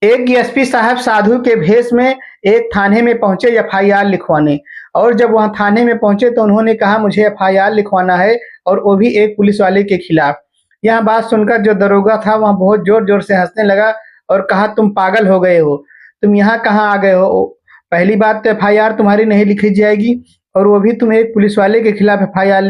एक एसपी साहब साधु के भेष में एक थाने में पहुंचे एफआईआर लिखवाने। और जब वहां थाने में पहुंचे तो उन्होंने कहा मुझे एफआईआर लिखवाना है, और वो भी एक पुलिस वाले के खिलाफ। यह बात सुनकर जो दरोगा था वह बहुत जोर जोर से हंसने लगा और कहा, तुम पागल हो गए हो, तुम यहाँ कहाँ आ गए हो? पहली बात तो एफआईआर तुम्हारी नहीं लिखी जाएगी, और वो भी तुम एक पुलिस वाले के खिलाफ एफआईआर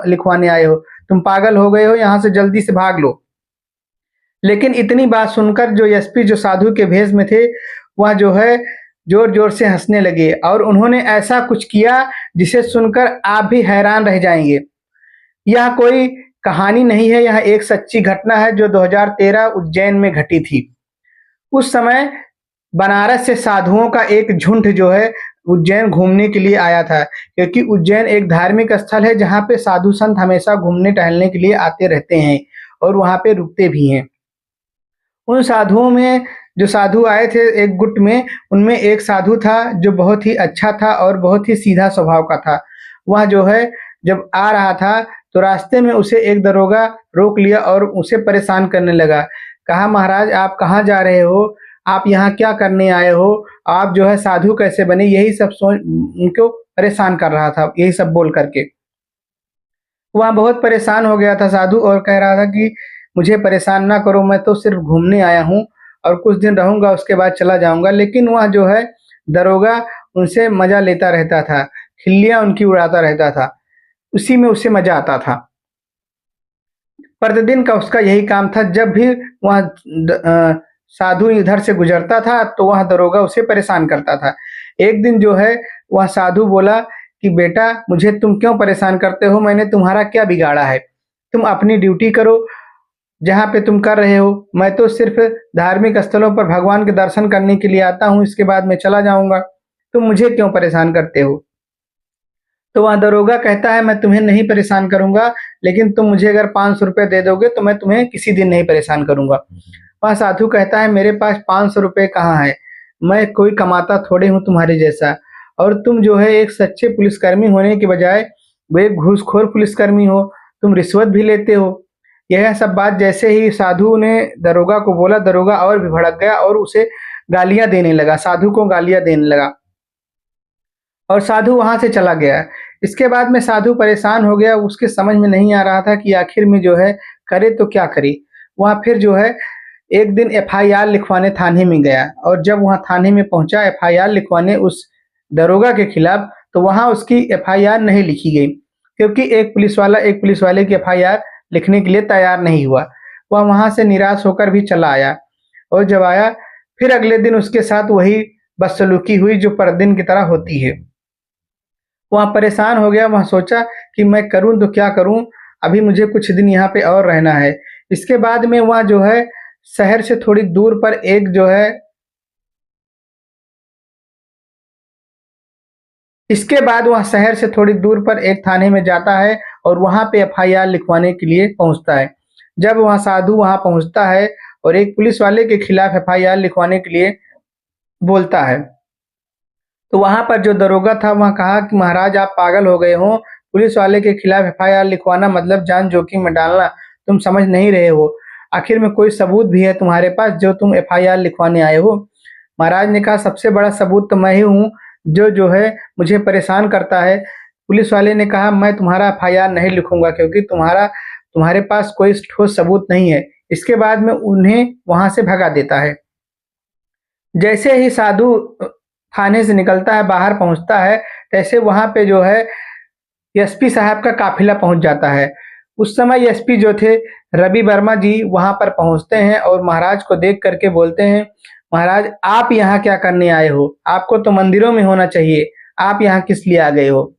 लिखवाने आए हो। तुम पागल हो गए हो, यहाँ से जल्दी से भाग लो। लेकिन इतनी बात सुनकर जो एसपी जो साधु के भेष में थे, वह जो है जोर जोर से हंसने लगे, और उन्होंने ऐसा कुछ किया जिसे सुनकर आप भी हैरान रह जाएंगे। यह कोई कहानी नहीं है, यह एक सच्ची घटना है जो 2013 उज्जैन में घटी थी। उस समय बनारस से साधुओं का एक झुंड जो है उज्जैन घूमने के लिए आया था, क्योंकि उज्जैन एक धार्मिक स्थल है जहाँ पे साधु संत हमेशा घूमने टहलने के लिए आते रहते हैं और वहाँ पे रुकते भी हैं। उन साधुओं में जो साधु आए थे एक गुट में, उनमें एक साधु था जो बहुत ही अच्छा था और बहुत ही सीधा स्वभाव का था। वह जो है जब आ रहा था तो रास्ते में उसे एक दरोगा रोक लिया और उसे परेशान करने लगा। कहा, महाराज आप कहाँ जा रहे हो? आप यहाँ क्या करने आए हो? आप जो है साधु कैसे बने? यही सब सोच उनको परेशान कर रहा था, यही सब बोल करके। वह बहुत परेशान हो गया था साधु, और कह रहा था कि मुझे परेशान ना करो, मैं तो सिर्फ घूमने आया हूँ और कुछ दिन रहूंगा, उसके बाद चला जाऊंगा। लेकिन वह जो है दरोगा उनसे मजा लेता रहता था, खिल्लियां उनकी उड़ाता रहता था, उसी में उसे मजा आता था। प्रतिदिन का उसका यही काम था। जब भी वह साधु इधर से गुजरता था तो वह दरोगा उसे परेशान करता था। एक दिन जो है वह साधु बोला कि बेटा मुझे तुम क्यों परेशान करते हो? मैंने तुम्हारा क्या बिगाड़ा है? तुम अपनी ड्यूटी करो जहाँ पे तुम कर रहे हो। मैं तो सिर्फ धार्मिक स्थलों पर भगवान के दर्शन करने के लिए आता हूँ, इसके बाद मैं चला जाऊंगा। तुम मुझे क्यों परेशान करते हो? तो वह दरोगा कहता है, मैं तुम्हें नहीं परेशान करूंगा, लेकिन तुम मुझे अगर 500 रुपये दे दोगे तो मैं तुम्हें किसी दिन नहीं परेशान करूंगा। वह साधु कहता है, मेरे पास 500 रुपये कहाँ है? मैं कोई कमाता थोड़े हूँ तुम्हारे जैसा, और तुम जो है एक सच्चे पुलिसकर्मी होने के बजाय वो एक घूसखोर पुलिसकर्मी हो, तुम रिश्वत भी लेते हो। यह सब बात जैसे ही साधु ने दरोगा को बोला, दरोगा और भी भड़क गया और उसे गालियां देने लगा, साधु को गालियां देने लगा, और साधु वहां से चला गया। इसके बाद में साधु परेशान हो गया, उसके समझ में नहीं आ रहा था कि आखिर में जो है करे तो क्या करे। वह फिर जो है एक दिन एफआईआर लिखवाने थाने में गया, और जब वहां थाने में पहुंचा एफआईआर लिखवाने उस दरोगा के खिलाफ, तो वहां उसकी एफआईआर नहीं लिखी गई, क्योंकि एक पुलिस वाला एक पुलिस वाले की एफआईआर लिखने के लिए तैयार नहीं हुआ। वह वहां से निराश होकर भी चला आया, और जब आया फिर अगले दिन उसके साथ वही बदसलूकी हुई जो प्रतिदिन की तरह होती है। वह परेशान हो गया, वह सोचा कि मैं करूं तो क्या करूं, अभी मुझे कुछ दिन यहाँ पे और रहना है। इसके बाद में वह जो है शहर से थोड़ी दूर पर एक जो है इसके बाद वह शहर से थोड़ी दूर पर एक थाने में जाता है और वहां पे एफआईआर लिखवाने के लिए पहुंचता है। जब वह साधु वहां पहुंचता है और एक पुलिस वाले के खिलाफ एफआईआर लिखवाने के लिए बोलता है, तो वहां पर जो दरोगा था वह कहा कि महाराज आप पागल हो गए हो, पुलिस वाले के खिलाफ एफआईआर लिखवाना मतलब जान जोखिम में डालना, तुम समझ नहीं रहे हो। आखिर में कोई सबूत भी है तुम्हारे पास जो तुम एफआईआर लिखवाने आए हो? महाराज ने कहा, सबसे बड़ा सबूत तो मैं ही हूँ जो जो है मुझे परेशान करता है। पुलिस वाले ने कहा, मैं तुम्हारा एफआईआर नहीं लिखूंगा क्योंकि तुम्हारे पास कोई ठोस सबूत नहीं है। इसके बाद में उन्हें वहां से भगा देता है। जैसे ही साधु थाने से निकलता है, बाहर पहुंचता है, तैसे वहां पे जो है एसपी साहब का काफिला पहुंच जाता है। उस समय एसपी जो थे रवि वर्मा जी वहां पर पहुंचते हैं और महाराज को देख करके बोलते हैं, महाराज आप यहाँ क्या करने आए हो? आपको तो मंदिरों में होना चाहिए, आप यहाँ किस लिए आ गए हो?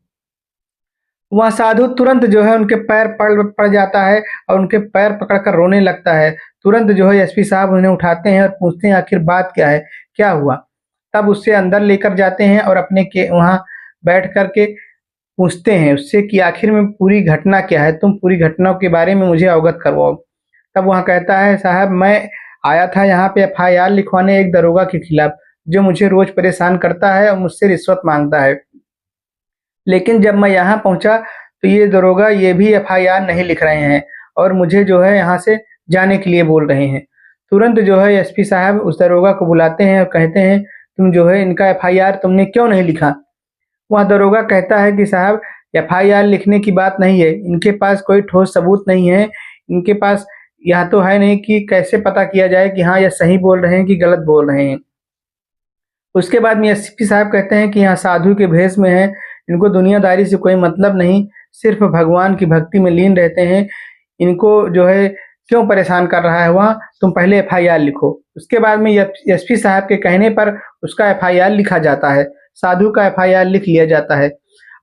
वह साधु तुरंत जो है उनके पैर पड़ जाता है और उनके पैर पकड़कर रोने लगता है। तुरंत जो है एसपी साहब उन्हें उठाते हैं और पूछते हैं, आखिर बात क्या है, क्या हुआ? तब उससे अंदर लेकर जाते हैं और अपने के वहाँ बैठ करके पूछते हैं उससे कि आखिर में पूरी घटना क्या है, तुम पूरी घटनाओं के बारे में मुझे अवगत करवाओ। तब वह कहता है, साहब मैं आया था यहाँ पे एफआईआर लिखवाने एक दरोगा के खिलाफ जो मुझे रोज परेशान करता है और मुझसे रिश्वत मांगता है। लेकिन जब मैं यहाँ पहुँचा तो ये दरोगा ये भी एफआईआर नहीं लिख रहे हैं और मुझे जो है यहाँ से जाने के लिए बोल रहे हैं। तुरंत जो है एसपी साहब उस दरोगा को बुलाते हैं और कहते हैं, तुम जो है इनका एफआईआर तुमने क्यों नहीं लिखा? वह दरोगा कहता है कि साहब, एफआईआर लिखने की बात नहीं है, इनके पास कोई ठोस सबूत नहीं है, इनके पास यह तो है नहीं कि कैसे पता किया जाए कि हाँ, यह सही बोल रहे हैं कि गलत बोल रहे हैं। उसके बाद में एसपी साहब कहते हैं कि यहाँ साधु के भेष में हैं, इनको दुनियादारी से कोई मतलब नहीं, सिर्फ भगवान की भक्ति में लीन रहते हैं, इनको जो है क्यों परेशान कर रहा है वह, तुम पहले एफआईआर लिखो। उसके बाद में एसपी साहब के कहने पर उसका एफआईआर लिखा जाता है, साधु का एफआईआर लिख लिया जाता है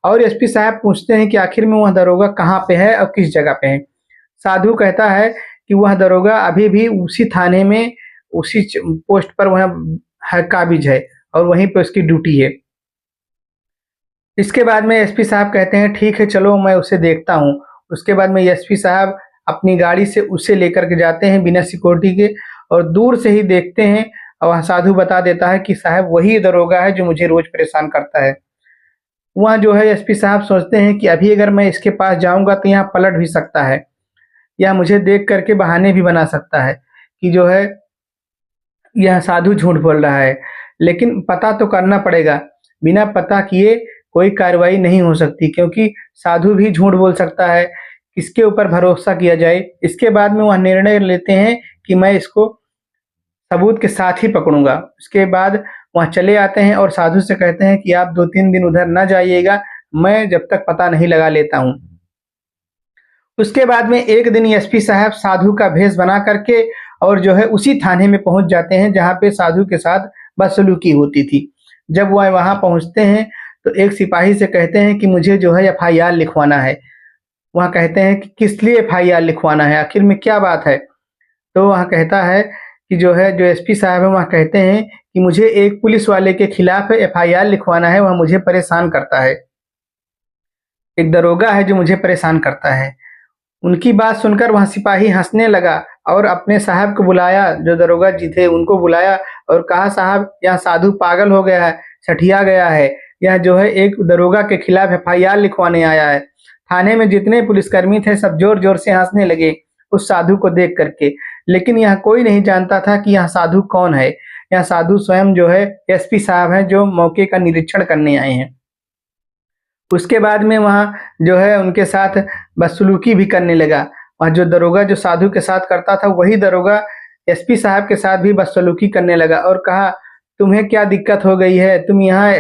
और एसपी साहब पूछते हैं कि आखिर में वह दरोगा कहाँ पे है और किस जगह पे है। साधु कहता है कि वह दरोगा अभी भी उसी थाने में उसी पोस्ट पर वह है, काबिज है और वहीं पे उसकी ड्यूटी है। इसके बाद में एसपी साहब कहते हैं ठीक है, चलो मैं उसे देखता हूँ। उसके बाद में एसपी साहब अपनी गाड़ी से उसे लेकर के जाते हैं बिना सिक्योरिटी के और दूर से ही देखते हैं और वह साधु बता देता है कि साहब वही दरोगा है जो मुझे रोज परेशान करता है। वहाँ जो है एसपी साहब सोचते हैं कि अभी अगर मैं इसके पास जाऊंगा तो यहाँ पलट भी सकता है या मुझे देख करके बहाने भी बना सकता है कि जो है यह साधु झूठ बोल रहा है, लेकिन पता तो करना पड़ेगा। बिना पता किए कोई कार्रवाई नहीं हो सकती क्योंकि साधु भी झूठ बोल सकता है, किसके ऊपर भरोसा किया जाए। इसके बाद में वह निर्णय लेते हैं कि मैं इसको सबूत के साथ ही पकड़ूंगा। उसके बाद वह चले आते हैं और साधु से कहते हैं कि आप 2-3 दिन उधर न जाइएगा, मैं जब तक पता नहीं लगा लेता हूँ। उसके बाद में एक दिन एसपी साहब साधु का भेष बना करके और जो है उसी थाने में पहुंच जाते हैं जहां पे साधु के साथ बदसलूकी होती थी। जब वह वहां पहुंचते हैं तो एक सिपाही से कहते हैं कि मुझे जो है एफआईआर लिखवाना है। वह कहते हैं कि किस लिए एफआईआर लिखवाना है, आखिर में क्या बात है? तो वह कहता है कि जो है जो एसपी साहब है वह कहते हैं कि मुझे एक पुलिस वाले के खिलाफ एफआईआर लिखवाना है, वह मुझे परेशान करता है। एक दरोगा है जो मुझे परेशान करता है। उनकी बात सुनकर वह सिपाही हंसने लगा और अपने साहब को बुलाया, जो दरोगा जी थे उनको बुलाया और कहा, साहब यह साधु पागल हो गया है, सठिया गया है, यह जो है एक दरोगा के खिलाफ एफआईआर लिखवाने आया है। थाने में जितने पुलिसकर्मी थे सब जोर जोर से हंसने लगे उस साधु को देख करके, लेकिन यह कोई नहीं जानता था कि यह साधु कौन है। यह साधु स्वयं जो है एसपी साहब हैं जो मौके का निरीक्षण करने आए हैं। उसके बाद में वहाँ जो है उनके साथ बदसलूकी भी करने लगा। वह जो दरोगा जो साधु के साथ करता था वही दरोगा एसपी साहब के साथ भी बदसलूकी करने लगा और कहा, तुम्हें क्या दिक्कत हो गई है, तुम यहाँ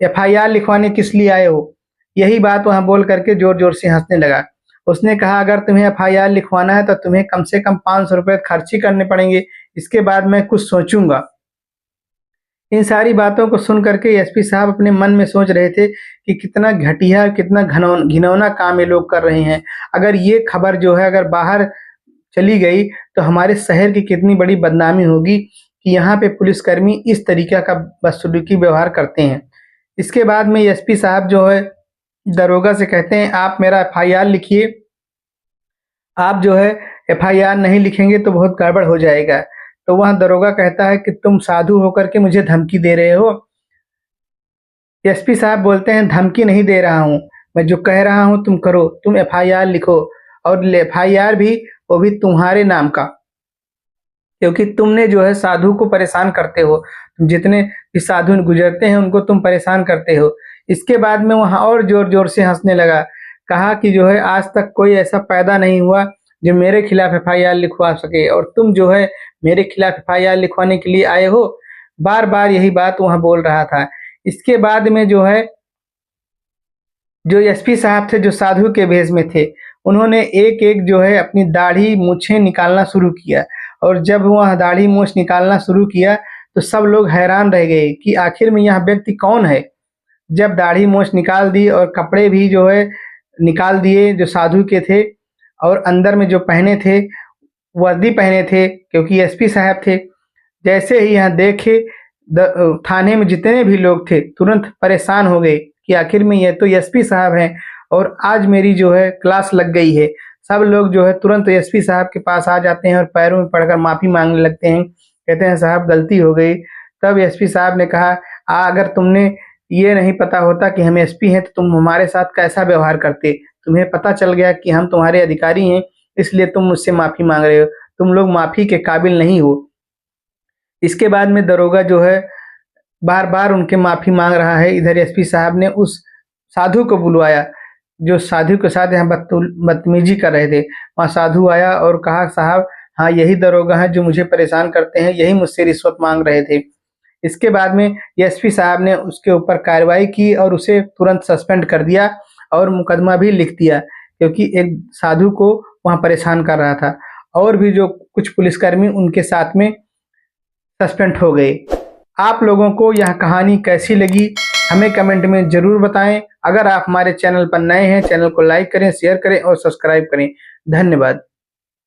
एफआईआर लिखवाने किस लिए आए हो? यही बात वहाँ बोल करके जोर जोर से हंसने लगा। उसने कहा, अगर तुम्हें एफआईआर लिखवाना है तो तुम्हें कम से कम 500 रुपये खर्च ही करने पड़ेंगे, इसके बाद मैं कुछ सोचूंगा। इन सारी बातों को सुन करके एसपी साहब अपने मन में सोच रहे थे कि कितना घटिया, कितना घिनौना काम ये लोग कर रहे हैं। अगर ये खबर जो है अगर बाहर चली गई तो हमारे शहर की कितनी बड़ी बदनामी होगी कि यहाँ पे पुलिसकर्मी इस तरीके का बदसलूकी व्यवहार करते हैं। इसके बाद में एसपी साहब जो है दरोगा से कहते हैं, आप मेरा एफआईआर लिखिए। आप जो है एफआईआर नहीं लिखेंगे तो बहुत गड़बड़ हो जाएगा। तो वह दरोगा कहता है कि तुम साधु होकर के मुझे धमकी दे रहे हो। एसपी साहब बोलते हैं, धमकी नहीं दे रहा हूँ, मैं जो कह रहा हूँ तुम करो, तुम एफआईआर लिखो और एफआईआर भी वो भी तुम्हारे नाम का, क्योंकि तुमने जो है साधु को परेशान करते हो, जितने भी साधु गुजरते हैं उनको तुम परेशान करते हो। इसके बाद में वहाँ और जोर जोर से हंसने लगा, कहा कि जो है आज तक कोई ऐसा पैदा नहीं हुआ जो मेरे खिलाफ एफआईआर लिखवा सके और तुम जो है मेरे खिलाफ एफआईआर लिखवाने के लिए आए हो। बार बार यही बात वहाँ बोल रहा था। इसके बाद में जो है जो एसपी साहब थे जो साधु के भेष में थे, उन्होंने एक एक जो है अपनी दाढ़ी मूछें निकालना शुरू किया और जब वह दाढ़ी मूछ निकालना शुरू किया तो सब लोग हैरान रह गए कि आखिर में यह व्यक्ति कौन है। जब दाढ़ी मूछ निकाल दी और कपड़े भी जो है निकाल दिए जो साधु के थे और अंदर में जो पहने थे वर्दी पहने थे क्योंकि एसपी साहब थे, जैसे ही यहाँ देखे थाने में जितने भी लोग थे तुरंत परेशान हो गए कि आखिर में ये तो एसपी साहब हैं और आज मेरी जो है क्लास लग गई है। सब लोग जो है तुरंत एसपी साहब के पास आ जाते हैं और पैरों में पड़कर माफ़ी मांगने लगते हैं, कहते हैं साहब गलती हो गई। तब एसपी साहब ने कहा, अगर तुमने ये नहीं पता होता कि हम एसपी हैं तो तुम हमारे साथ कैसा व्यवहार करते? तुम्हें पता चल गया कि हम तुम्हारे अधिकारी हैं इसलिए तुम मुझसे माफ़ी मांग रहे हो, तुम लोग माफ़ी के काबिल नहीं हो। इसके बाद में दरोगा जो है बार बार उनके माफ़ी मांग रहा है। इधर एसपी साहब ने उस साधु को बुलवाया जो साधु के साथ यहाँ बदतमीजी कर रहे थे। वहाँ साधु आया और कहा, साहब हाँ यही दरोगा हैं जो मुझे परेशान करते हैं, यही मुझसे रिश्वत मांग रहे थे। इसके बाद में एसपी साहब ने उसके ऊपर कार्रवाई की और उसे तुरंत सस्पेंड कर दिया और मुकदमा भी लिख दिया, क्योंकि एक साधु को वहाँ परेशान कर रहा था। और भी जो कुछ पुलिसकर्मी उनके साथ में सस्पेंड हो गए। आप लोगों को यह कहानी कैसी लगी हमें कमेंट में ज़रूर बताएं। अगर आप हमारे चैनल पर नए हैं, चैनल को लाइक करें, शेयर करें और सब्सक्राइब करें। धन्यवाद।